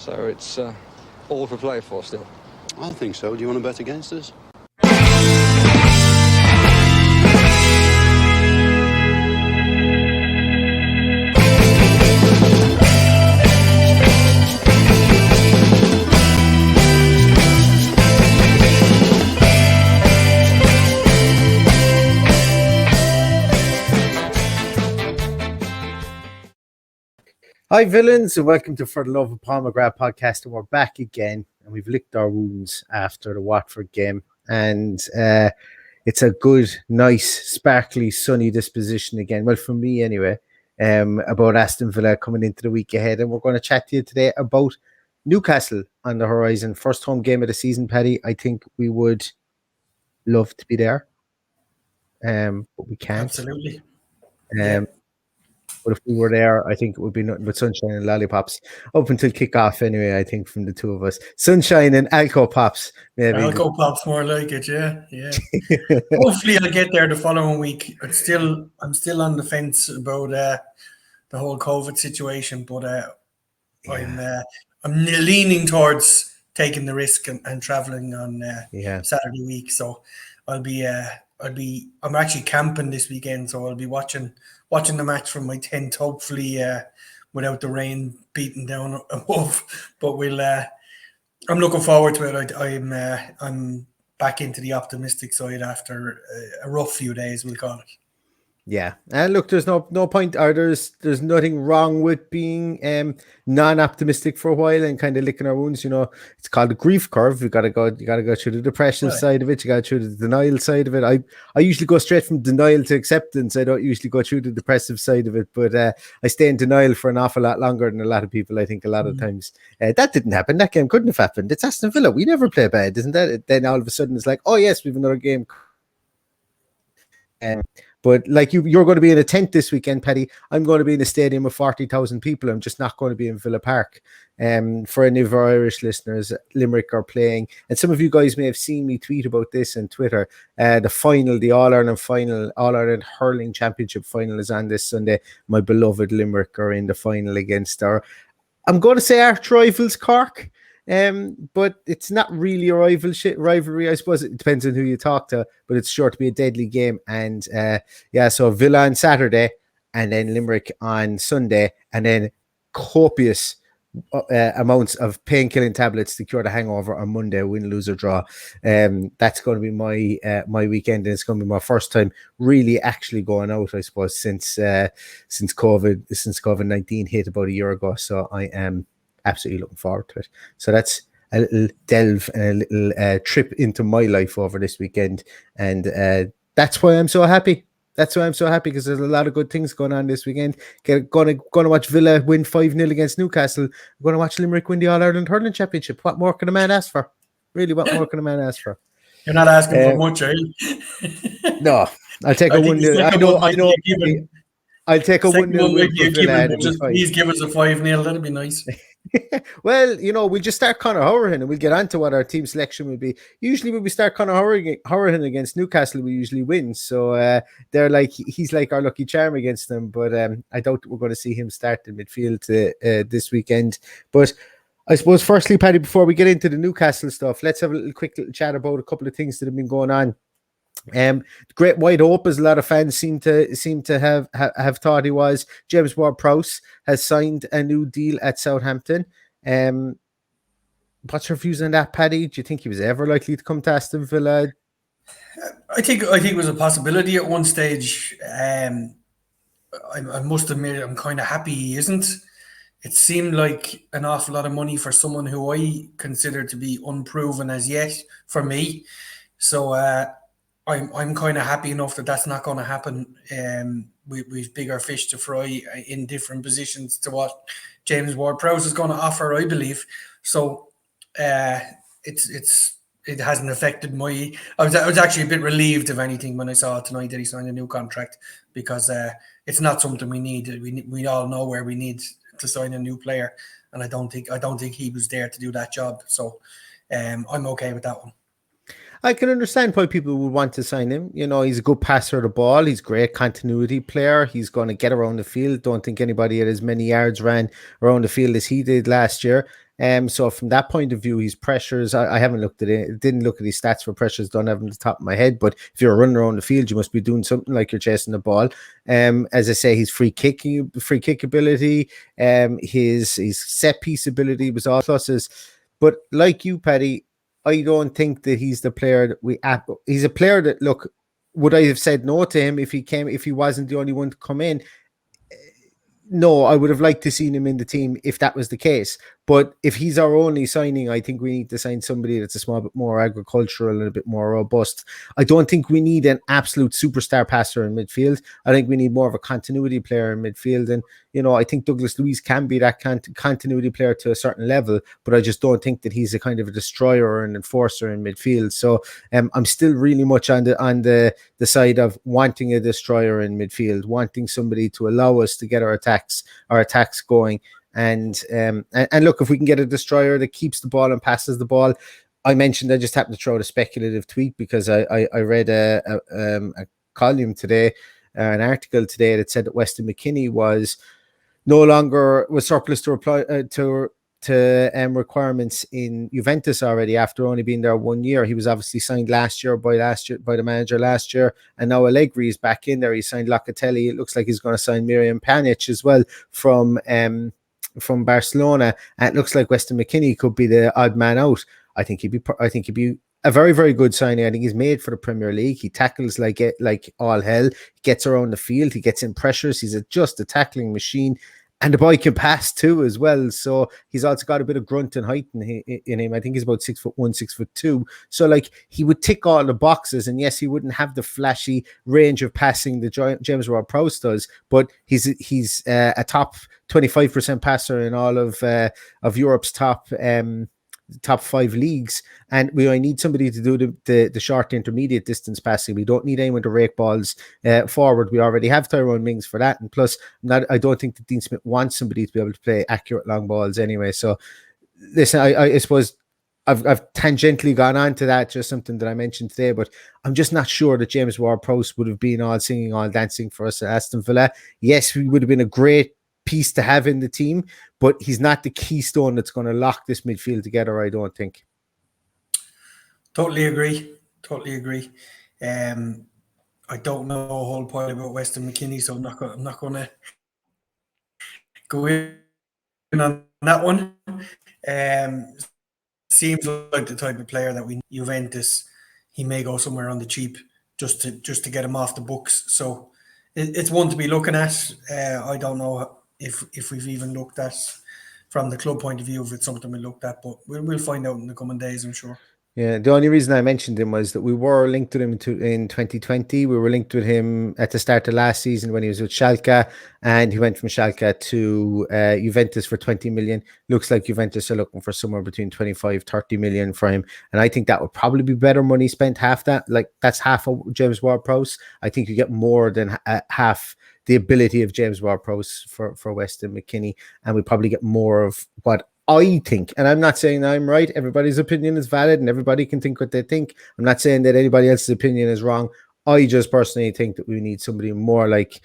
So it's all to play for still. I think so. Do you want to bet against us? Hi, villains, and welcome to For the Love of Paul McGrath podcast. And we're back again, and we've licked our wounds after the Watford game. And it's a good, nice, sparkly, sunny disposition again. Well, for me anyway, about Aston Villa coming into the week ahead. And we're going to chat to you today about Newcastle on the horizon. First home game of the season, Paddy. I think we would love to be there, but we can't. Absolutely. But if we were there, I think it would be nothing but sunshine and lollipops up until kick-off anyway, I think, from the two of us. Sunshine and Alco Pops, maybe. Alco Pops, more like it, yeah. Hopefully I'll get there the following week. I'm still on the fence about the whole COVID situation, but I'm leaning towards taking the risk and traveling on Saturday week. So I'm actually camping this weekend, so I'll be watching the match from my tent, hopefully without the rain beating down above. But I'm looking forward to it. I'm back into the optimistic side after a rough few days, we'll call it. Yeah, and look, there's no point, or there's nothing wrong with being non-optimistic for a while and kind of licking our wounds. You know, it's called the grief curve. You gotta go through the depression side of it. You gotta go through the denial side of it. I usually go straight from denial to acceptance. I don't usually go through the depressive side of it, but I stay in denial for an awful lot longer than a lot of people. I think a lot of times that didn't happen. That game couldn't have happened. It's Aston Villa. We never play bad, isn't that? Then all of a sudden it's like, oh yes, we have another game. But like you're going to be in a tent this weekend, Paddy. I'm going to be in a stadium of 40,000 people. I'm just not going to be in Villa Park. For any of our Irish listeners, Limerick are playing, and some of you guys may have seen me tweet about this on Twitter. The final, the All-Ireland final, All-Ireland Hurling Championship final is on this Sunday. My beloved Limerick are in the final against I'm going to say arch rivals Cork. But it's not really a rivalry. I suppose it depends on who you talk to, but it's sure to be a deadly game. And so Villa on Saturday, and then Limerick on Sunday, and then copious amounts of painkilling tablets to cure the hangover on Monday, win, lose or draw. That's going to be my weekend, and it's going to be my first time really actually going out, I suppose, since COVID-19 hit about a year ago. So I am absolutely looking forward to it. So that's a little delve and a little trip into my life over this weekend, and that's why I'm so happy. That's why I'm so happy, because there's a lot of good things going on this weekend. Going to watch Villa win 5-0 against Newcastle. I'm going to watch Limerick win the All-Ireland Hurling Championship. What more can a man ask for? Really, what more can a man ask for? You're not asking for much, are you? No, I'll take a 1-0. I know. I'll take a 1-0 win for Villa. Please give us a 5-0. That'd be nice. Well, we'll just start Conor Hourhan, and we'll get on to what our team selection will be. Usually when we start Conor Hourhan against Newcastle, we usually win. So he's like our lucky charm against them. But I doubt we're going to see him start in midfield this weekend. But I suppose firstly, Paddy, before we get into the Newcastle stuff, let's have a quick little chat about a couple of things that have been going on. Great White Hope, as a lot of fans seem to have thought he was. James Ward-Prowse has signed a new deal at Southampton. What's your views on that, Paddy? Do you think he was ever likely to come to Aston Villa? I think it was a possibility at one stage. I must admit, I'm kind of happy he isn't. It seemed like an awful lot of money for someone who I consider to be unproven as yet for me. So I'm kind of happy enough that that's not going to happen. We've bigger fish to fry in different positions to what James Ward-Prowse is going to offer, I believe. So it hasn't affected my. I was actually a bit relieved, if anything, when I saw tonight that he signed a new contract, because it's not something we need. We all know where we need to sign a new player, and I don't think he was there to do that job. So I'm okay with that one. I can understand why people would want to sign him. He's a good passer of the ball. He's a great continuity player. He's going to get around the field. Don't think anybody had as many yards ran around the field as he did last year. So from that point of view, his pressures, I haven't looked at it, didn't look at his stats for pressures, don't have them at the top of my head, but if you're running around the field, you must be doing something like you're chasing the ball. As I say, his free kick ability, his set piece ability was all pluses. But like you, Paddy, I don't think that he's the player that he's a player that, look, would I have said no to him if he wasn't the only one to come in? No, I would have liked to seen him in the team if that was the case. But if he's our only signing, I think we need to sign somebody that's a small bit more agricultural and a bit more robust. I don't think we need an absolute superstar passer in midfield. I think we need more of a continuity player in midfield. And, I think Douglas Luiz can be that continuity player to a certain level, but I just don't think that he's a kind of a destroyer or an enforcer in midfield. So I'm still really much on the side of wanting a destroyer in midfield, wanting somebody to allow us to get our attacks going. And look, if we can get a destroyer that keeps the ball and passes the ball. I mentioned I just happened to throw out a speculative tweet because I read a column today, an article today that said that Weston McKennie was no longer surplus to reply to requirements in Juventus already after only being there 1 year. He was obviously signed by the manager last year, and now Allegri is back in there. He signed Locatelli. It looks like he's going to sign Miriam Pjanic as well from Barcelona. And it looks like Weston McKennie could be the odd man out. I think he'd be a very, very good signing. I think he's made for the Premier League. He tackles like all hell. He gets around the field. He gets in pressures. He's just a tackling machine. And the boy can pass too as well. So he's also got a bit of grunt and height in him. I think he's about 6'1", 6'2". So he would tick all the boxes. And yes, he wouldn't have the flashy range of passing that James Ward-Prowse does, but he's a top 25% passer in all of Europe's top 5 leagues, and I need somebody to do the short intermediate distance passing. We don't need anyone to rake balls forward. We already have Tyrone Mings for that, and plus, I don't think that Dean Smith wants somebody to be able to play accurate long balls anyway. So, listen, I suppose I've tangentially gone on to that, just something that I mentioned today, but I'm just not sure that James Ward-Prowse would have been all singing, all dancing for us at Aston Villa. Yes, we would have been a great piece to have in the team, but he's not the keystone that's going to lock this midfield together, I don't think. Totally agree. I don't know a whole point about Weston McKennie, so I'm not going to go in on that one. Seems like the type of player that we Juventus, he may go somewhere on the cheap just to get him off the books. So it's one to be looking at. I don't know if we've even looked at from the club point of view, if it's something we looked at, but we'll find out in the coming days, I'm sure. Yeah, the only reason I mentioned him was that we were linked with him in 2020. We were linked with him at the start of last season when he was with Schalke, and he went from Schalke to Juventus for 20 million. Looks like Juventus are looking for somewhere between 25-30 million for him, and I think that would probably be better money spent. Half that, that's half of James Ward-Prowse. I think you get more than half the ability of James Ward-Prowse for Weston McKennie, and we probably get more of what I think. And I'm not saying I'm right. Everybody's opinion is valid and everybody can think what they think. I'm not saying that anybody else's opinion is wrong. I just personally think that we need somebody more like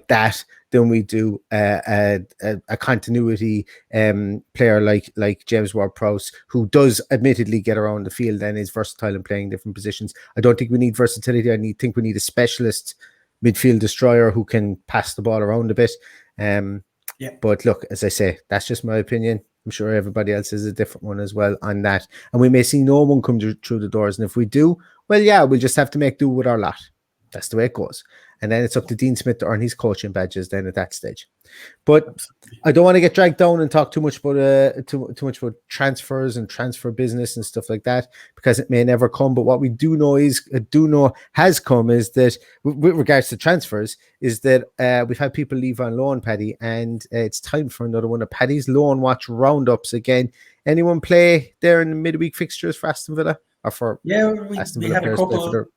that than we do a continuity player like James Ward-Prowse, who does admittedly get around the field and is versatile in playing different positions. I don't think we need versatility. I think we need a specialist midfield destroyer who can pass the ball around a bit. But look, as I say, that's just my opinion. I'm sure everybody else has a different one as well on that. And we may see no one come through the doors. And if we do, well, yeah, we'll just have to make do with our lot. That's the way it goes. And then it's up to Dean Smith to earn his coaching badges then at that stage. But I don't want to get dragged down and talk too much about transfers and transfer business and stuff like that, because it may never come. But what we do know has come is that with regards to transfers is that we've had people leave on loan, Paddy, and it's time for another one of Paddy's loan watch roundups again. Anyone play there in the midweek fixtures for Aston Villa or for Aston Villa players play for their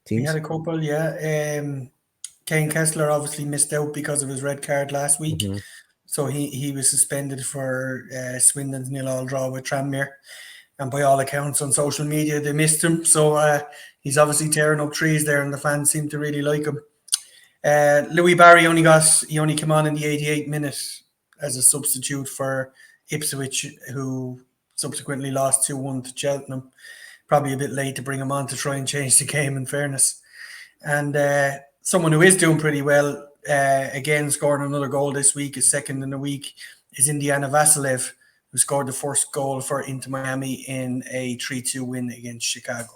teams? We had a couple, yeah. Kane Kessler obviously missed out because of his red card last week. Mm-hmm. So he was suspended for Swindon's 0-0 draw with Tranmere. And by all accounts on social media, they missed him. So he's obviously tearing up trees there, and the fans seem to really like him. Louis Barry only came on in the 88th minute as a substitute for Ipswich, who subsequently lost 2-1 to Cheltenham. Probably a bit late to bring him on to try and change the game, in fairness. And someone who is doing pretty well, again scoring another goal this week, is second in the week, is Indiana Vasilev, who scored the first goal for Inter Miami in a 3-2 win against Chicago.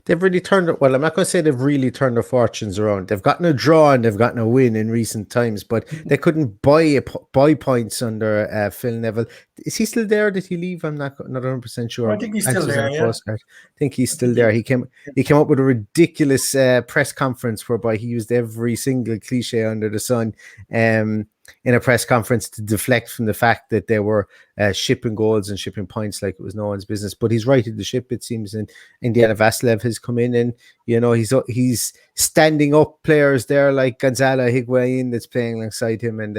They've really turned it. Well, I'm not going to say they've really turned their fortunes around. They've gotten a draw and they've gotten a win in recent times, but they couldn't buy points under Phil Neville. Is he still there? Did he leave? I'm not 100% sure. I think he's still there. Yeah. I think he's still there. He came up with a ridiculous press conference whereby he used every single cliche under the sun. In a press conference to deflect from the fact that they were shipping goals and shipping points like it was no one's business. But he's righted the ship, it seems, and Indiana Vasilev has come in and, he's standing up players there like Gonzalo Higuain that's playing alongside him, and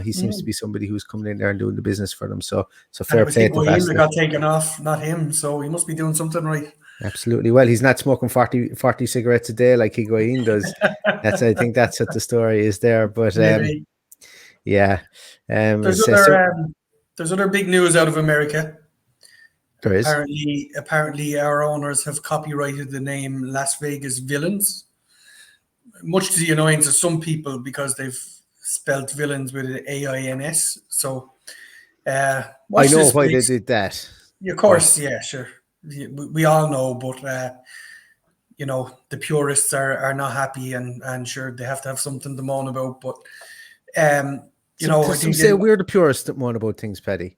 he seems to be somebody who's coming in there and doing the business for them. So fair play to Vasilev. Higuain got taken off, not him, so he must be doing something right. Absolutely. Well, he's not smoking 40 cigarettes a day like Higuain does. I think that's what the story is there. But yeah. There's other big news out of America. There is. Apparently our owners have copyrighted the name Las Vegas Villains, much to the annoyance of some people because they've spelled villains with an AINS. So I know why they did that. Of course, yeah, sure. We all know, but the purists are not happy and sure they have to have something to moan about. But I think we're the purists that moan about things, Paddy.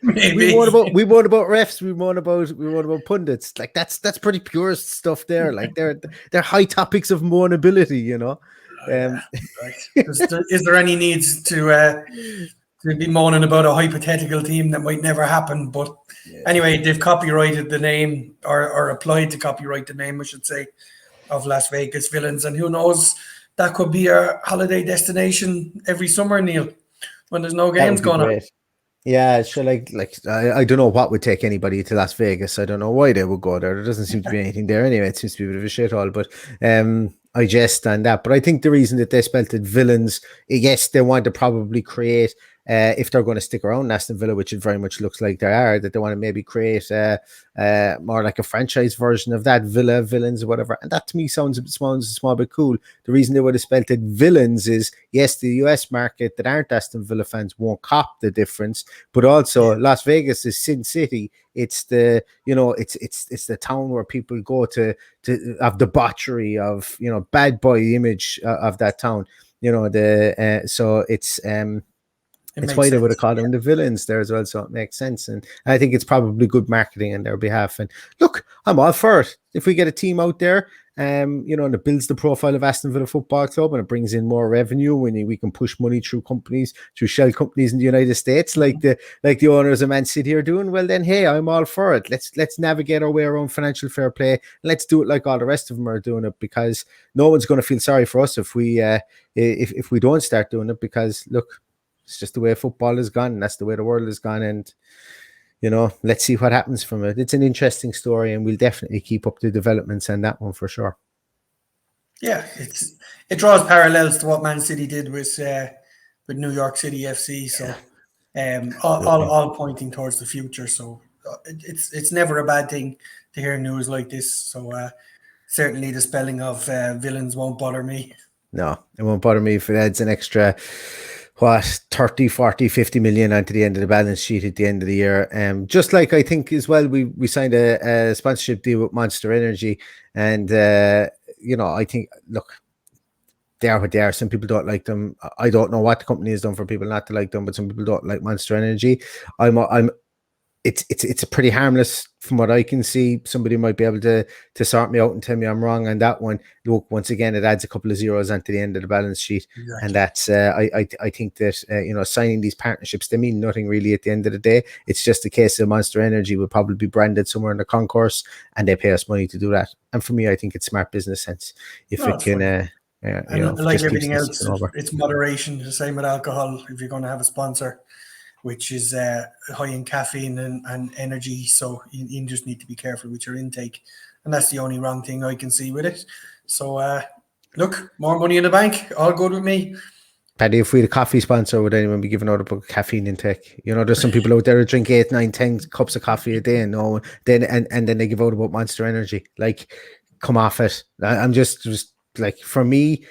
Maybe. we moan about refs. We moan about pundits. Like that's pretty purist stuff there. Like they're high topics of moanability. Right. Is there any needs to be moaning about a hypothetical team that might never happen? But anyway, they've copyrighted the name or applied to copyright the name, I should say, of Las Vegas Villains, and who knows? That could be our holiday destination every summer, Neil, when there's no games going on. Yeah, sure. I don't know what would take anybody to Las Vegas. I don't know why they would go there. There doesn't seem to be anything there anyway. It seems to be a bit of a shithole. But I jest on that. But I think the reason that they spelt it Villains, yes, they want to probably create, if they're going to stick around Aston Villa, which it very much looks like they are, that they want to maybe create more like a franchise version of that, Villa, Villains, or whatever. And that to me sounds a small bit cool. The reason they would have spelt it Villains is, yes, the US market that aren't Aston Villa fans won't cop the difference, but also Las Vegas is Sin City. It's the, it's the town where people go to have debauchery of, bad boy image of that town. So it's why they would have called them the Villains there as well, so it makes sense. And I think it's probably good marketing on their behalf. And look, I'm all for it. If we get a team out there, and it builds the profile of Aston Villa Football Club and it brings in more revenue when we can push money through shell companies in the United States, like the owners of Man City are doing, well then, hey, I'm all for it. Let's navigate our way around financial fair play. And let's do it like all the rest of them are doing it, because no one's going to feel sorry for us if we don't start doing it, because look, it's just the way football has gone, and that's the way the world has gone. And, let's see what happens from it. It's an interesting story, and we'll definitely keep up the developments on that one for sure. Yeah, it draws parallels to what Man City did with New York City FC. So all pointing towards the future. So it's never a bad thing to hear news like this. So certainly the spelling of Villains won't bother me. No, it won't bother me if it adds an extra 30, 40, 50 million onto the end of the balance sheet at the end of the year. Just like I think as well, we signed a sponsorship deal with Monster Energy, and I think, look, they are what they are. Some people don't like them. I don't know what the company has done for people not to like them, but some people don't like Monster Energy. It's a pretty harmless from what I can see. Somebody might be able to sort me out and tell me I'm wrong on that one. Look, once again, it adds a couple of zeros onto the end of the balance sheet. Exactly. And that's I think that signing these partnerships, they mean nothing really at the end of the day. It's just a case of Monster Energy will probably be branded somewhere in the concourse, and they pay us money to do that. And for me, I think it's smart business sense if it can. Like everything else, it's moderation. The same with alcohol. If you're going to have a sponsor which is high in caffeine and energy, so you just need to be careful with your intake, and that's the only wrong thing I can see with it. So look, more money in the bank, all good with me. Paddy, if we had a coffee sponsor, would anyone be giving out about caffeine intake? You know, there's some people out there who drink 8, 9, 10 cups of coffee a day, and then they give out about Monster Energy. Like, come off it. I'm just like, for me,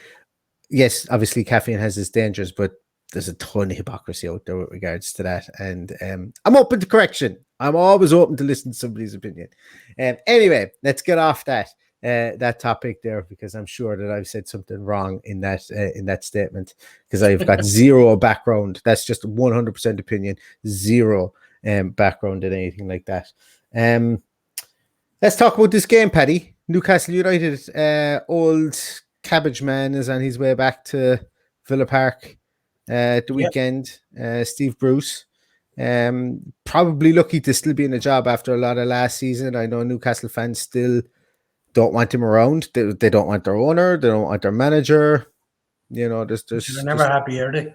yes, obviously caffeine has its dangers, but there's a ton of hypocrisy out there with regards to that. And I'm open to correction. I'm always open to listen to somebody's opinion. Anyway, let's get off that topic there, because I'm sure that I've said something wrong in that statement, because I've got zero background. That's just 100% opinion, zero background in anything like that. Let's talk about this game, Paddy. Newcastle United, old Cabbage Man is on his way back to Villa Park at the weekend. Steve Bruce, probably lucky to still be in a job after a lot of last season. I know Newcastle fans still don't want him around. They don't want their owner. They don't want their manager. You know, they're never happy, are they?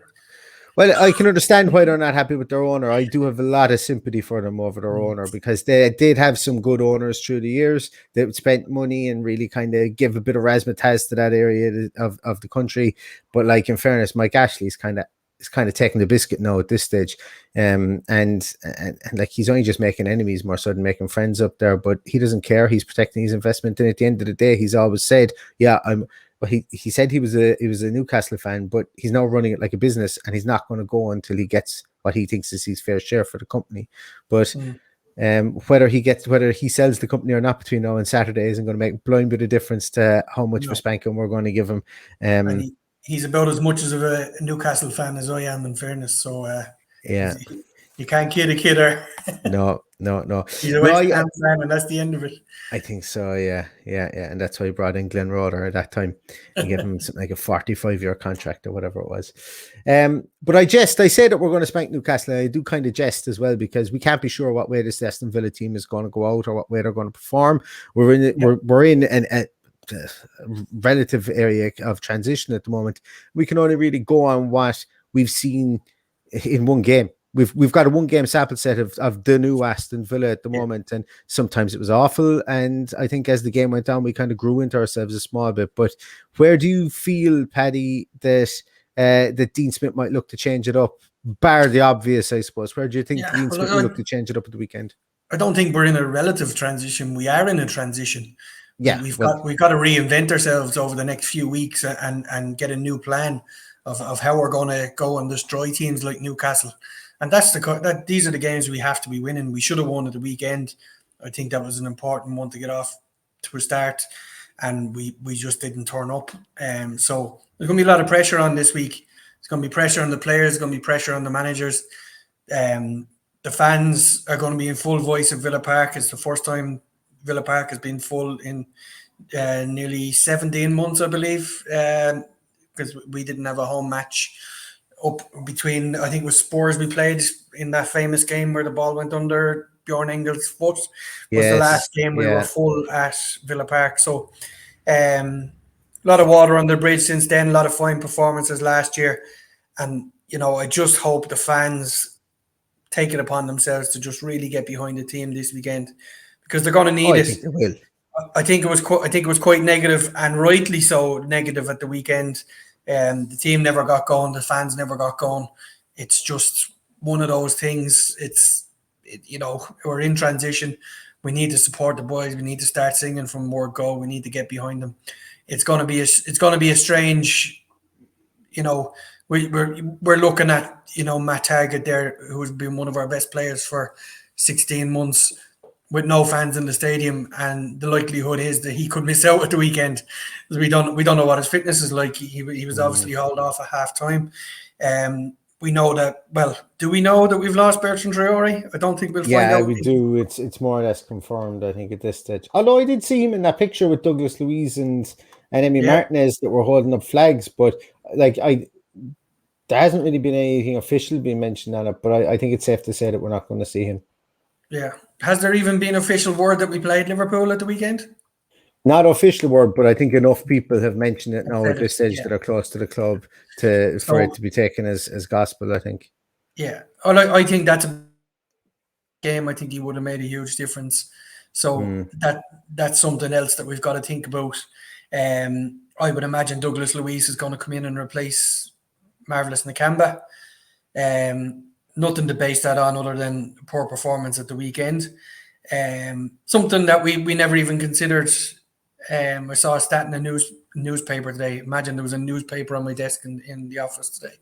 Well, I can understand why they're not happy with their owner. I do have a lot of sympathy for them over their owner, because they did have some good owners through the years that spent money and really kind of give a bit of razzmatazz to that area of the country. But like, in fairness, Mike Ashley's kind of taking the biscuit now at this stage. And like, he's only just making enemies more so than making friends up there, but he doesn't care. He's protecting his investment. And at the end of the day, he's always said, but he said he was a Newcastle fan, but he's now running it like a business, and he's not going to go until he gets what he thinks is his fair share for the company. But whether he sells the company or not between now and Saturday isn't going to make a blind bit of difference to how much of a spanking we're going to give him. He's about as much of a Newcastle fan as I am, in fairness. So you can't kid a kidder. No. He's a West Ham fan, and that's the end of it. I think so, yeah. And that's why he brought in Glenn Roeder at that time and gave him something like a 45-year contract or whatever it was. But I say that we're going to spank Newcastle. I do kind of jest as well, because we can't be sure what way this Aston Villa team is going to go out or what way they're going to perform. We're in a relative area of transition at the moment. We can only really go on what we've seen in one game. We've got a one-game sample set of the new Aston Villa at the moment, and sometimes it was awful. And I think as the game went on, we kind of grew into ourselves a small bit. But where do you feel, Paddy, that Dean Smith might look to change it up, bar the obvious, I suppose? Where do you think Dean Smith will look to change it up at the weekend? I don't think we're in a relative transition. We are in a transition. Yeah, we've got to reinvent ourselves over the next few weeks and get a new plan of how we're going to go and destroy teams like Newcastle. And these are the games we have to be winning. We should have won at the weekend. I think that was an important one to get off to a start, and we just didn't turn up. So there's going to be a lot of pressure on this week. There's going to be pressure on the players. There's going to be pressure on the managers. The fans are going to be in full voice at Villa Park. It's the first time Villa Park has been full in nearly 17 months, I believe, because we didn't have a home match up between, I think it was Spurs we played in that famous game where the ball went under Bjorn Engel's foot. Was the last game we were full at Villa Park. So a lot of water under the bridge since then, a lot of fine performances last year. And, I just hope the fans take it upon themselves to just really get behind the team this weekend, because they're going to need it. I think they will. I think it was quite negative, and rightly so negative at the weekend. The team never got going. The fans never got going. It's just one of those things. We're in transition. We need to support the boys. We need to start singing from word go. We need to get behind them. It's going to be a strange. We're looking at Matt Targett there, who's been one of our best players for 16 months, with no fans in the stadium, and the likelihood is that he could miss out at the weekend. We don't know what his fitness is like. He was obviously hauled off at half time. We know that. Well, do we know that we've lost Bertrand Traore? I don't think we'll find out. Yeah, we do. It's more or less confirmed, I think, at this stage. Although I did see him in that picture with Douglas Luiz and Emi Martinez that were holding up flags, but there hasn't really been anything official being mentioned on it. But I think it's safe to say that we're not going to see him. Yeah. Has there even been official word that we played Liverpool at the weekend? Not official word, but I think enough people have mentioned it now at this stage that are close to the club for it to be taken as gospel, I think. Yeah. I think that's a game. I think he would have made a huge difference. So that's something else that we've got to think about. I would imagine Douglas Luiz is going to come in and replace Marvellous Nakamba. Nothing to base that on other than poor performance at the weekend. Something that we never even considered. I saw a stat in a newspaper today. Imagine there was a newspaper on my desk in the office today.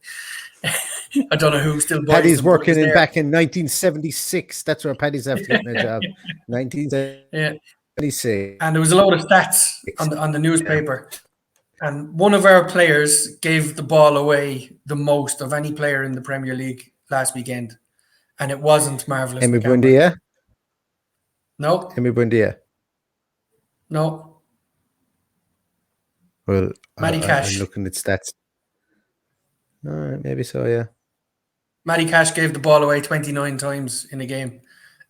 I don't know who still buys Paddy's them, but it working was in there. back in 1976. That's where Paddy's after getting a job. Yeah. 1976. And there was a load of stats on the newspaper. And one of our players gave the ball away the most of any player in the Premier League last weekend. And it wasn't Marvellous Emi Nakamba. Buendia. No. Emi Buendia. No. Well, Matty Cash. I'm looking at stats. All right, maybe so, yeah. Matty Cash gave the ball away 29 times in a game.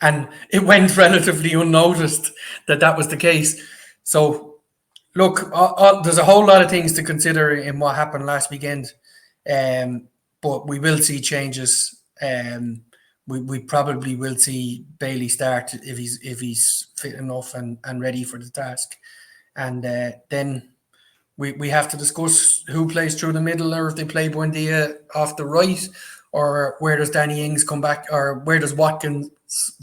And it went relatively unnoticed that was the case. So, look, there's a whole lot of things to consider in what happened last weekend. But we will see changes. We probably will see Bailey start if he's fit enough and ready for the task. And then we have to discuss who plays through the middle, or if they play Buendia off the right, or where does Danny Ings come back, or where does Watkins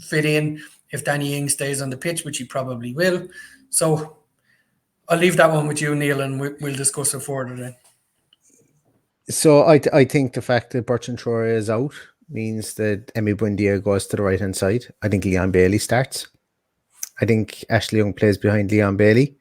fit in if Danny Ings stays on the pitch, which he probably will. So I'll leave that one with you, Neil, and we'll discuss it further then. So I think the fact that Bertrand Traore is out means that Emi Buendia goes to the right-hand side. I think Leon Bailey starts. I think Ashley Young plays behind Leon Bailey.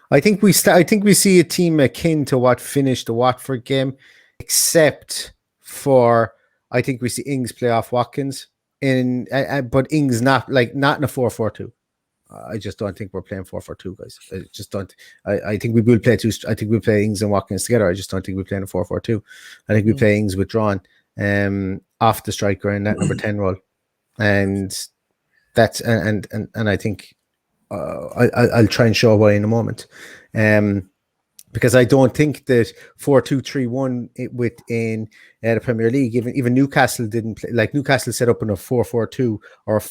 I think we see a team akin to what finished the Watford game, except for I think we see Ings play off Watkins but Ings not in a 4-4-2. I just don't think we're playing 4-4-2, guys. I just don't. I think we will play two. I think we play Ings and Watkins together. I just don't think we're playing a 4-4-2. I think we play Ings withdrawn off the striker in that number 10 role, and that's and I think I'll try and show why in a moment, because I don't think that 4-2-3-1 within the Premier League, even Newcastle didn't play. Like Newcastle set up in a 4-4-2 or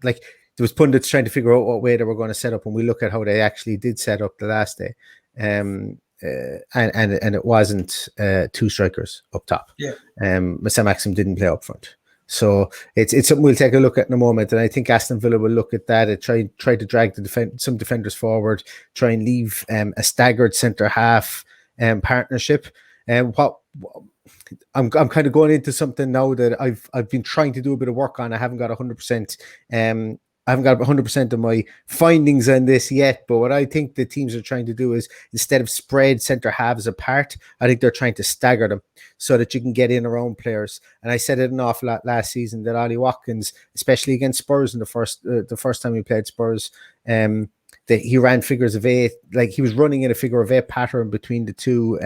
like. There was pundits trying to figure out what way they were going to set up, and we look at how they actually did set up the last day, and it wasn't two strikers up top. Yeah. Sam Maxim didn't play up front, so it's something we'll take a look at in a moment. And I think Aston Villa will look at that and try to drag some defenders forward, try and leave a staggered centre half partnership. And I'm kind of going into something now that I've been trying to do a bit of work on. I haven't got 100%. I haven't got 100% of my findings on this yet, but what I think the teams are trying to do is, instead of spread centre halves apart, I think they're trying to stagger them so that you can get in around players. And I said it an awful lot last season that Ollie Watkins, especially against Spurs in the first time we played Spurs, that he ran figures of 8, like he was running in a figure of 8 pattern between the two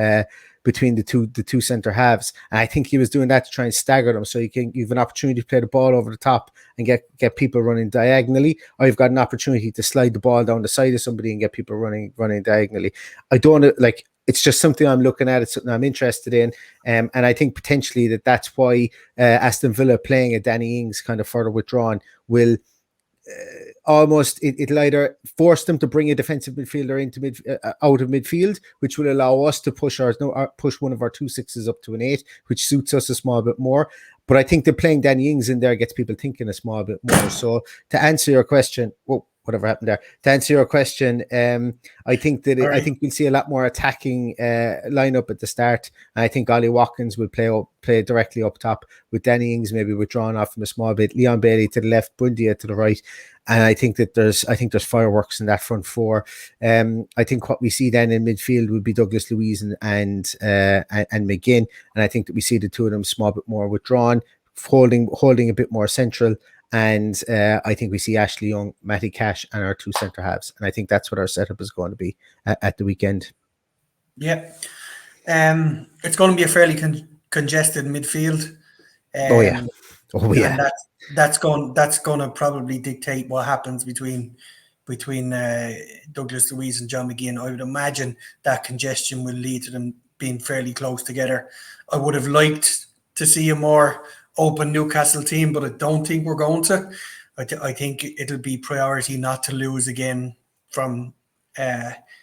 centre halves, and I think he was doing that to try and stagger them, so you have an opportunity to play the ball over the top and get people running diagonally, or you've got an opportunity to slide the ball down the side of somebody and get people running diagonally. I don't like. It's just something I'm looking at. It's something I'm interested in, and I think potentially that's why Aston Villa playing a Danny Ings kind of further withdrawn will. Almost it'll either force them to bring a defensive midfielder into out of midfield, which will allow us to push one of our 2-6s up to an 8, which suits us a small bit more. But I think that playing Danny Ings in there gets people thinking a small bit more. So to answer your question, whatever happened there. To answer your question, I think that I think we'll see a lot more attacking lineup at the start. And I think Ollie Watkins will play directly up top, with Danny Ings maybe withdrawn off from a small bit, Leon Bailey to the left, Buendia to the right. And I think that there's fireworks in that front four. I think what we see then in midfield would be Douglas Luiz and McGinn. And I think that we see the two of them small bit more withdrawn, holding a bit more central. And I think we see Ashley Young, Matty Cash, and our two centre halves. And I think that's what our setup is going to be at the weekend. Yeah. It's going to be a fairly congested midfield. Oh yeah. And that's going to probably dictate what happens between Douglas Luiz and John McGinn. I would imagine that congestion will lead to them being fairly close together. I would have liked to see a more open Newcastle team, but I don't think we're going to. I think it'll be priority not to lose again from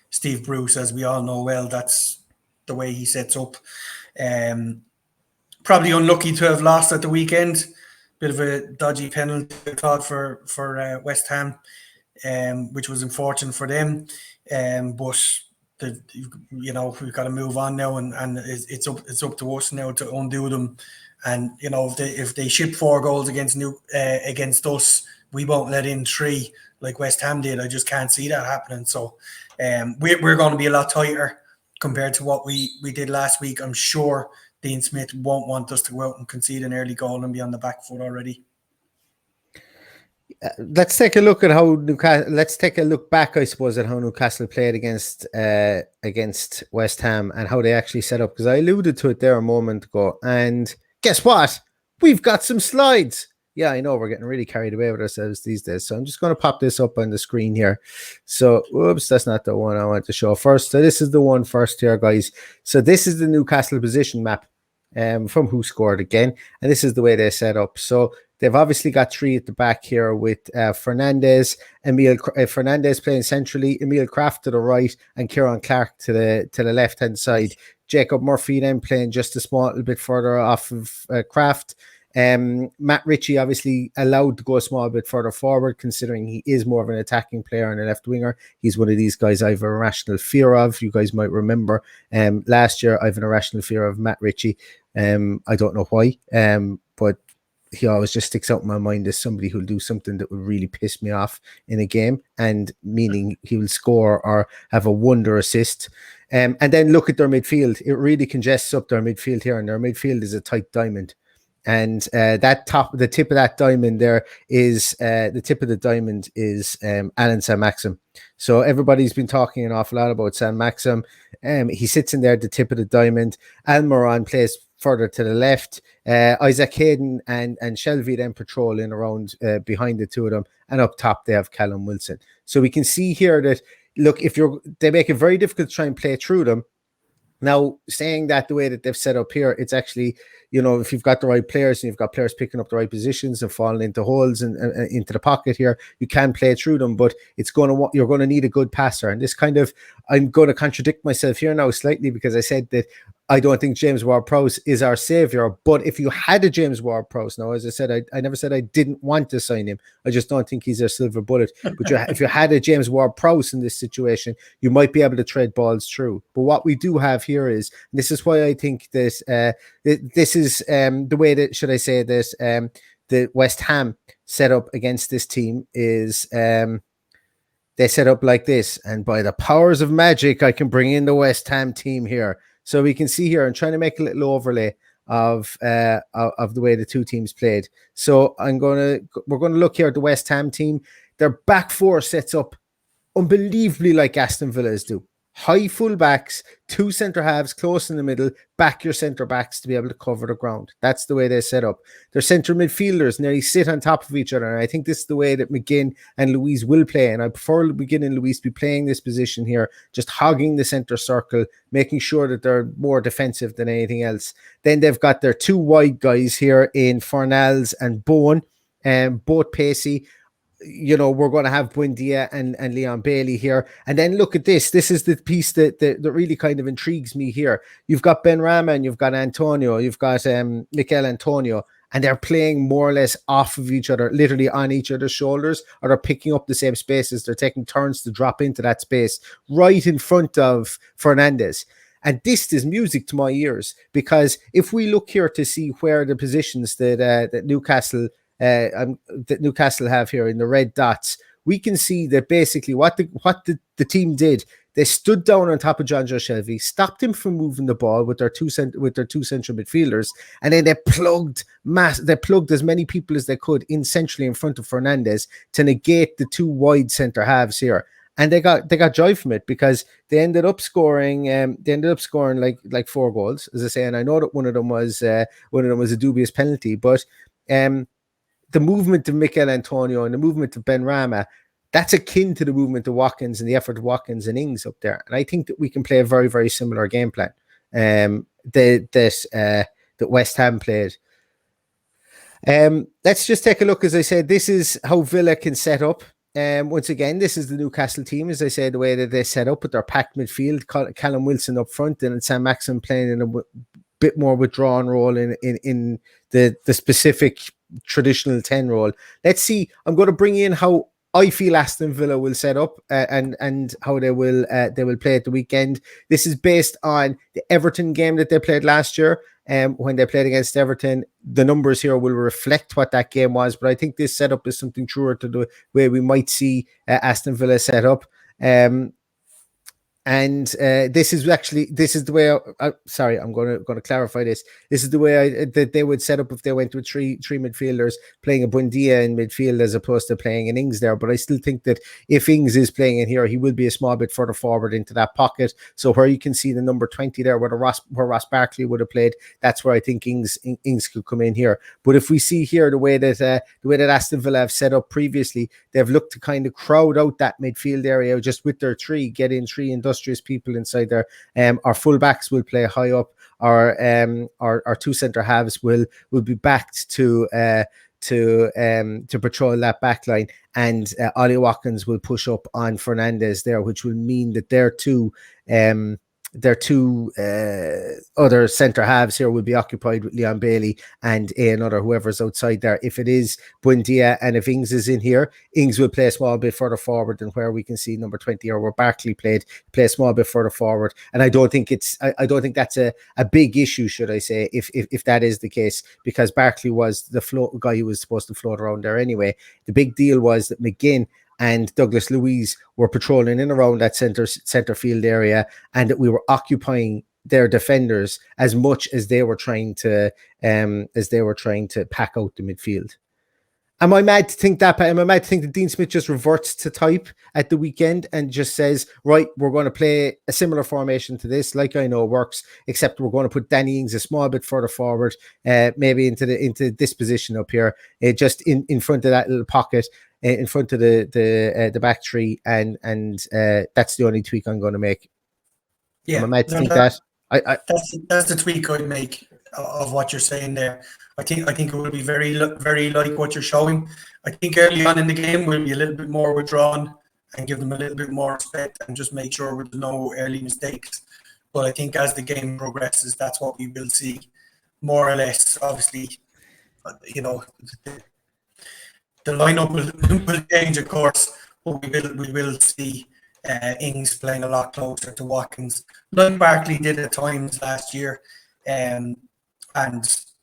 Steve Bruce, as we all know well. That's the way he sets up. probably unlucky to have lost at the weekend. Bit of a dodgy penalty, I thought, for West Ham, which was unfortunate for them. But we've got to move on now, and it's up to us now to undo them. And if they ship 4 goals against us, we won't let in 3 like West Ham did. I just can't see that happening. So we're going to be a lot tighter compared to what we did last week. I'm sure Dean Smith won't want us to go out and concede an early goal and be on the back foot already. Let's take a look at how Let's take a look back, I suppose, at how Newcastle played against West Ham and how they actually set up. Because I alluded to it there a moment ago, and guess what? We've got some slides. Yeah, I know we're getting really carried away with ourselves these days. So I'm just going to pop this up on the screen here. So, whoops, that's not the one I want to show first. So this is the one first here, guys. So this is the Newcastle position map from Who Scored again. And this is the way they set up. So they've obviously got 3 at the back here with Fernandez playing centrally, Emil Kraft to the right, and Kieran Clark to the left-hand side. Jacob Murphy then playing just a small little bit further off of Kraft. Matt Ritchie obviously allowed to go a small bit further forward, considering he is more of an attacking player and a left winger. He's one of these guys I have a irrational fear of. You guys might remember last year I have an irrational fear of Matt Ritchie. I don't know why, but he always just sticks out in my mind as somebody who'll do something that would really piss me off in a game, and meaning he will score or have a wonder assist. And then look at their midfield. It really congests up their midfield here, and their midfield is a tight diamond. And the tip of that diamond there is Alan Saint-Maxim. So everybody's been talking an awful lot about Saint-Maxim. He sits in there at the tip of the diamond. Almiron plays further to the left. Isaac Hayden and Shelby then patrolling around behind the two of them. And up top they have Callum Wilson. So we can see here that, look, they make it very difficult to try and play through them. Now, saying that the way that they've set up here, it's actually, if you've got the right players and you've got players picking up the right positions and falling into holes and into the pocket here, you can play through them, but you're going to need a good passer. And this I'm going to contradict myself here now slightly, because I said that I don't think James Ward-Prowse is our savior. But if you had a James Ward-Prowse, now, as I said, I never said I didn't want to sign him. I just don't think he's a silver bullet. But if you had a James Ward-Prowse in this situation, you might be able to trade balls through. But what we do have here is, and this is why I think this is the way that, should I say this, the West Ham set up against this team is they set up like this. And by the powers of magic, I can bring in the West Ham team here. So we can see here, I'm trying to make a little overlay of the way the two teams played. So we're going to look here at the West Ham team. Their back four sets up unbelievably like Aston Villa's do. High fullbacks, 2 centre halves close in the middle, back your centre backs to be able to cover the ground. That's the way they set up. Their centre midfielders nearly sit on top of each other. And I think this is the way that McGinn and Louise will play. And I prefer McGinn and Louise to be playing this position here, just hogging the centre circle, making sure that they're more defensive than anything else. Then they've got their 2 wide guys here in Fornals and Bowen, both pacey. We're going to have Buendia and Leon Bailey here. And then look at this. This is the piece that really kind of intrigues me here. You've got Ben Rama and you've got Antonio. You've got Mikel Antonio. And they're playing more or less off of each other, literally on each other's shoulders, or they're picking up the same spaces. They're taking turns to drop into that space right in front of Fernandez. And this is music to my ears, because if we look here to see where the positions that Newcastle have here in the red dots, we can see that basically what the team did, they stood down on top of John Joe Shelby, stopped him from moving the ball with their two central midfielders, and then they plugged as many people as they could in centrally in front of Fernandez to negate the 2 wide centre halves here. And they got joy from it, because they ended up scoring like 4 goals, as I say. And I know that one of them was a dubious penalty, but the movement of Mikel Antonio and the movement of Ben Rama, that's akin to the movement of Watkins and the effort of Watkins and Ings up there. And I think that we can play a very, very similar game plan that West Ham played. Let's just take a look. As I said, this is how Villa can set up. Once again, this is the Newcastle team, as I said, the way that they set up with their packed midfield, Callum Wilson up front and Saint-Maxim playing in bit more withdrawn role in the specific traditional 10 role. Let's see. I'm going to bring in how I feel Aston Villa will set up and how they will play at the weekend. This is based on the Everton game that they played last year. When they played against Everton, the numbers here will reflect what that game was. But I think this setup is something truer to the way we might see Aston Villa set up. And this is the way. Sorry, I'm going to clarify this. This is the way that they would set up if they went with three midfielders playing a Buendia in midfield as opposed to playing an Ings there. But I still think that if Ings is playing in here, he will be a small bit further forward into that pocket. So where you can see the number 20 there, where Ross Barkley would have played, that's where I think Ings could come in here. But if we see here the way that Aston Villa have set up previously, they've looked to kind of crowd out that midfield area just with their get in three industrious people inside there. Our fullbacks will play high up. Our two centre halves will be backed to patrol that back line, and Ollie Watkins will push up on Fernandes there, which will mean that their two other centre halves here will be occupied with Leon Bailey and another whoever's outside there. If it is Buendia and if Ings is in here, Ings will play a small bit further forward than where we can see number 20 or where Barkley play a small bit further forward. And I don't think that's a big issue, should I say, if that is the case, because Barkley was the guy who was supposed to float around there anyway. The big deal was that McGinn and Douglas Luiz were patrolling in around that center field area, and that we were occupying their defenders as much as they were trying to pack out the midfield. Am I mad to think that? Am I mad to think that Dean Smith just reverts to type at the weekend and just says, right, we're going to play a similar formation to this, like I know works, except we're going to put Danny Ings a small bit further forward, maybe into this position up here, just in front of that little pocket, in front of the back three, and that's the only tweak I'm going to make. Yeah, am I mad to think that? That's the tweak I'd make of what you're saying there. I think it will be very like what you're showing. I think early on in the game we'll be a little bit more withdrawn and give them a little bit more respect and just make sure there's no early mistakes. But I think as the game progresses, that's what we will see, more or less. Obviously, you know, the lineup will change, of course, but we will see Ings playing a lot closer to Watkins, like Barkley did at times last year, and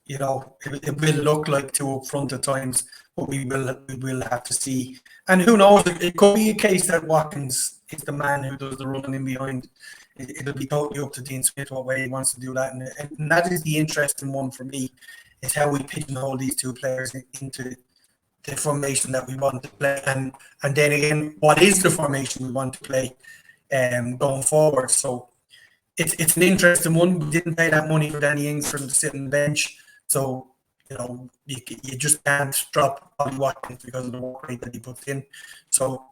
you know it will look like two up front at times, but we will have to see. And who knows? It could be a case that Watkins is the man who does the running in behind. It'll be totally up to Dean Smith what way he wants to do that, and that is the interesting one for me, is how we pigeonhole these two players into the formation that we want to play, and then again, what is the formation we want to play going forward. So it's an interesting one. We didn't pay that money for Danny Ings for him to sit on the bench, so you know you just can't drop Ollie Watkins because of the work rate that he puts in. So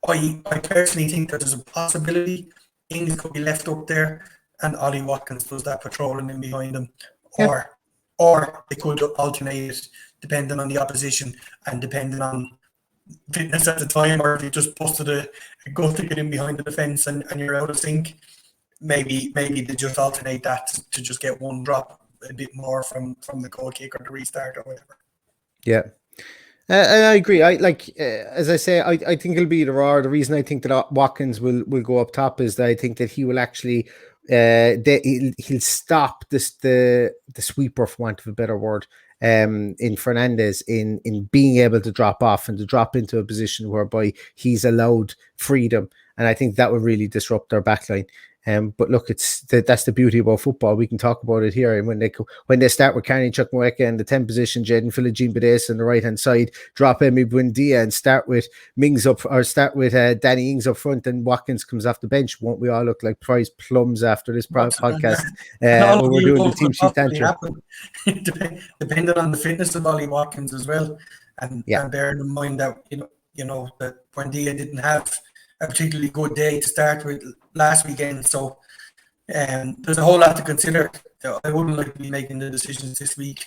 I personally think that there's a possibility Ings could be left up there and Ollie Watkins does that patrolling in behind him, or they could alternate it depending on the opposition and depending on fitness at the time, or if you just busted a goal to get in behind the defence and you're out of sync, maybe they just alternate that to just get one drop a bit more from the goal kick or the restart or whatever. Yeah. And I agree. As I say, I think it'll be either or. The reason I think that Watkins will go up top is that I think that he will actually he'll stop the sweeper, for want of a better word, in Fernandes in being able to drop off and to drop into a position whereby he's allowed freedom, and I think that will really disrupt their backline. But look, that's the beauty about football. We can talk about it here. And when they start with Carney Chukwuemeka in the 10 position, Jaden Philogene Bades on the right hand side, drop Emi Buendia and start with Mings up, or start with Danny Ings up front, and Watkins comes off the bench. Won't we all look like prize plums after this podcast? When we're doing the team sheet tantrum. Depending on the fitness of Ollie Watkins as well, and bearing in mind that you know that Buendia didn't have a particularly good day to start with last weekend, so there's a whole lot to consider. I wouldn't like to be making the decisions this week.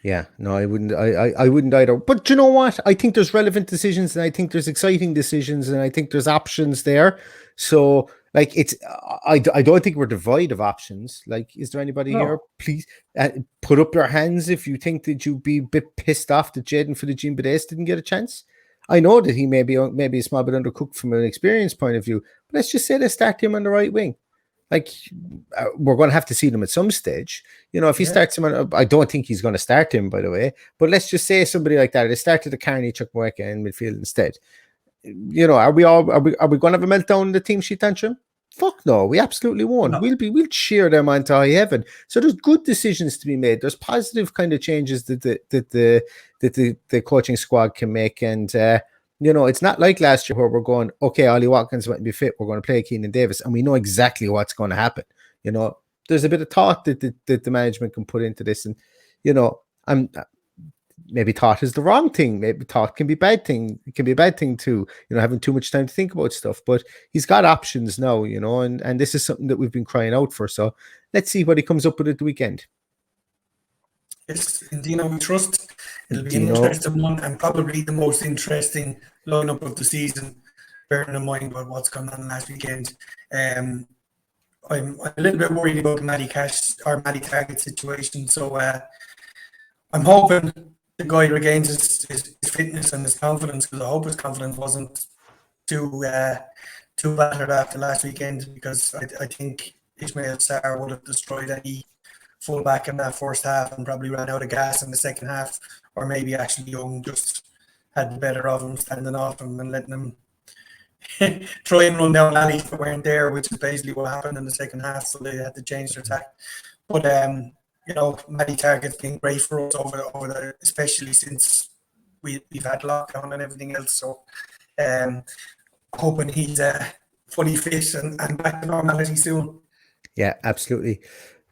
Yeah, no, I wouldn't. I wouldn't either. But you know what? I think there's relevant decisions, and I think there's exciting decisions, and I think there's options there. So Like I don't think we're devoid of options. Like, is there anybody here? Please put up your hands if you think that you'd be a bit pissed off that Jaden for the Jean Bades didn't get a chance. I know that he may be a small bit undercooked from an experience point of view, but let's just say they start him on the right wing. Like, we're going to have to see them at some stage. You know, if he starts him on, I don't think he's going to start him, by the way. But let's just say somebody like that. They started the Carney Chukwuemeka in midfield instead. You know, are we going to have a meltdown in the team sheet tantrum? Fuck no, we absolutely won't. No. We'll cheer them onto high heaven. So there's good decisions to be made. There's positive kind of changes that the coaching squad can make, and you know, it's not like last year where we're going, okay, Ollie Watkins might be fit, we're going to play Keenan Davis, and we know exactly what's going to happen. You know, there's a bit of thought that the management can put into this, and you know, maybe thought is the wrong thing. Maybe thought can be bad thing. It can be a bad thing too, you know, having too much time to think about stuff. But he's got options now, you know, and this is something that we've been crying out for. So let's see what he comes up with at the weekend. Yes, in Dino we trust. It'll be an interesting one, and probably the most interesting lineup of the season, bearing in mind about what's going on last weekend. I'm a little bit worried about the Matty Target situation. So I'm hoping the guy regains his fitness and his confidence, because I hope his confidence wasn't too battered after last weekend, because I think Ismail Sarr would have destroyed any fullback in that first half and probably ran out of gas in the second half, or maybe actually Young just had the better of him, standing off him and letting him try and run down alleys that weren't there, which is basically what happened in the second half. So they had to change their attack. But you know, Matty Target's been great for us over the, especially since we've had lockdown and everything else. So hoping he's fully fit and back to normality soon. Yeah, absolutely.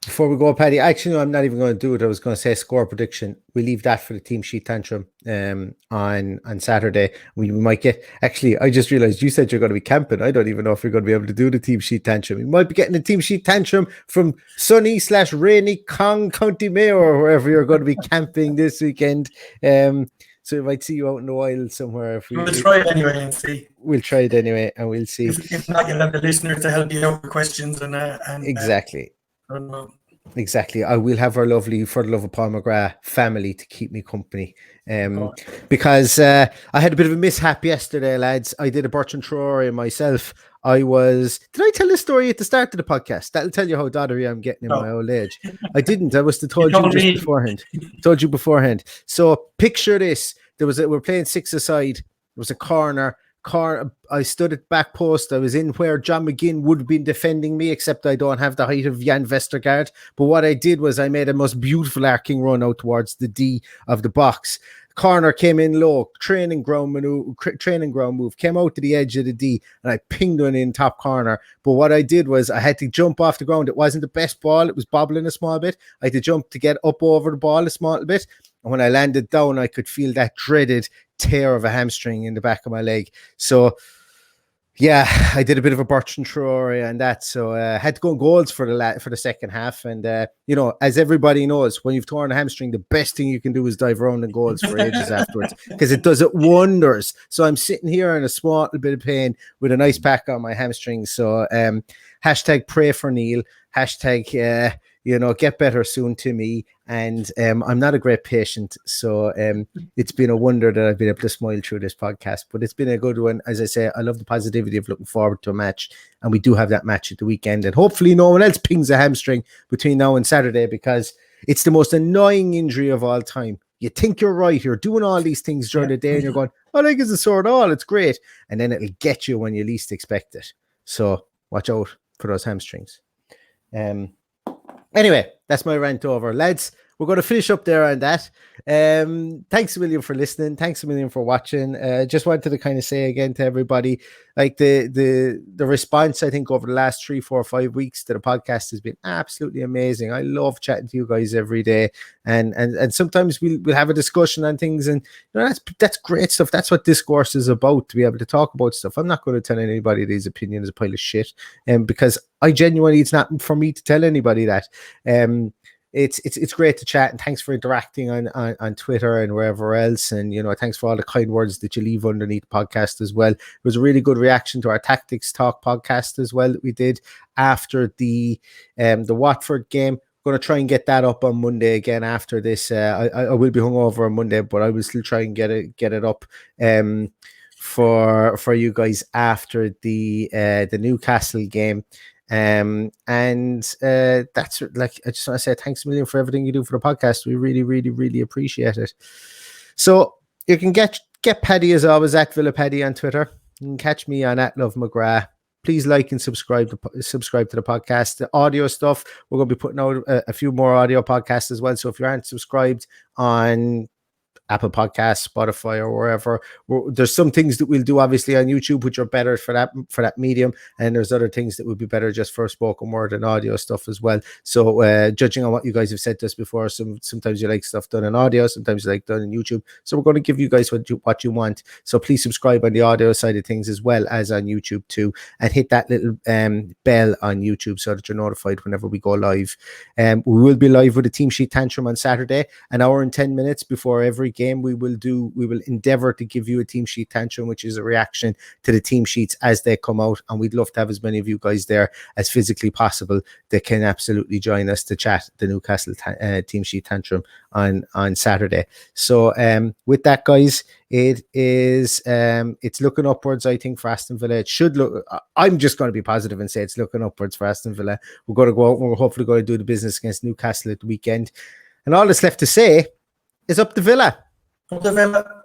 Before we go, Paddy, actually, no, I'm not even going to do it. I was going to say score prediction. We leave that for the team sheet tantrum on Saturday. We might get, actually, I just realized you said you're going to be camping. I don't even know if you're going to be able to do the team sheet tantrum. We might be getting a team sheet tantrum from sunny/rainy Cong, County Mayo, or wherever you're going to be camping this weekend. So we might see you out in the wild somewhere. We'll try it anyway and see. We'll try it anyway and we'll see. If not, you'll have the listeners to help you out with questions and exactly. Exactly. I will have our lovely, for the love of Paul McGrath, family to keep me company. Because I had a bit of a mishap yesterday, lads. I did a Bertrand Traore myself. Did I tell this story at the start of the podcast? That'll tell you how doddery I'm getting in my old age. I didn't. I was told you just beforehand. Told you beforehand. So picture this. We're playing six aside. There was a corner. I stood at back post. I was in where John McGinn would have been defending me, except I don't have the height of Jan Vestergaard. But what I did was I made a most beautiful arcing run out towards the D of the box. Corner came in low, training ground move, came out to the edge of the D, and I pinged one in top corner. But what I did was I had to jump off the ground. It wasn't the best ball. It was bobbling a small bit. I had to jump to get up over the ball a small bit. And when I landed down, I could feel that dreaded tear of a hamstring in the back of my leg. So, yeah, I did a bit of a Bertrand Traore and that. So I had to go on goals for the second half. And, you know, as everybody knows, when you've torn a hamstring, the best thing you can do is dive around in goals for ages afterwards, because it does it wonders. So I'm sitting here in a small bit of pain with a nice pack on my hamstring. So hashtag pray for Neil, hashtag, you know, get better soon to me. And I'm not a great patient, so it's been a wonder that I've been able to smile through this podcast. But it's been a good one. As I say, I love the positivity of looking forward to a match, and we do have that match at the weekend. And hopefully no one else pings a hamstring between now and Saturday, because it's the most annoying injury of all time. You think you're right, you're doing all these things during the day, and you're going, I think it's a sore at all, it's great. And then it'll get you when you least expect it. So watch out for those hamstrings. Anyway, that's my rant over. Lads, we're going to finish up there on that. Thanks a million for listening. Thanks a million for watching. Just wanted to kind of say again to everybody, like the response, I think, over the last 3, 4, 5 weeks to the podcast has been absolutely amazing. I love chatting to you guys every day. And sometimes we'll have a discussion on things, and you know, that's great stuff. That's what discourse is about, to be able to talk about stuff. I'm not going to tell anybody that his opinion is a pile of shit, because I genuinely, it's not for me to tell anybody that. it's great to chat, and thanks for interacting on Twitter and wherever else. And thanks for all the kind words that you leave underneath the podcast as well. It was a really good reaction to our Tactics Talk podcast as well that we did after the Watford game. Going to try and get that up on Monday again after this. I will be hungover on Monday, but I will still try and get it up for you guys after the Newcastle game. And that's like, I just want to say thanks a million for everything you do for the podcast. We really, really, really appreciate it. So you can get Paddy as always at Villa Paddy on Twitter. You can catch me on at Love McGrath. Please like and subscribe to the podcast. The audio stuff, we're going to be putting out a few more audio podcasts as well. So if you aren't subscribed on Apple Podcasts, Spotify, or wherever, there's some things that we'll do obviously on YouTube which are better for that medium, and there's other things that would be better just for spoken word and audio stuff as well. So judging on what you guys have said to us before, sometimes you like stuff done in audio, sometimes you like done in YouTube. So we're going to give you guys what you want. So please subscribe on the audio side of things as well as on YouTube too, and hit that little bell on YouTube so that you're notified whenever we go live. We will be live with a team sheet tantrum on Saturday, an hour and 10 minutes before every game. We will endeavor to give you a team sheet tantrum, which is a reaction to the team sheets as they come out, and we'd love to have as many of you guys there as physically possible that can absolutely join us to chat the Newcastle team sheet tantrum on Saturday. So with that, guys, it's looking upwards, I think, for Aston Villa. It should look, I'm just going to be positive and say it's looking upwards for Aston Villa. We're going to go out and we're hopefully going to do the business against Newcastle at the weekend, and all that's left to say is up the Villa. Up the Villa.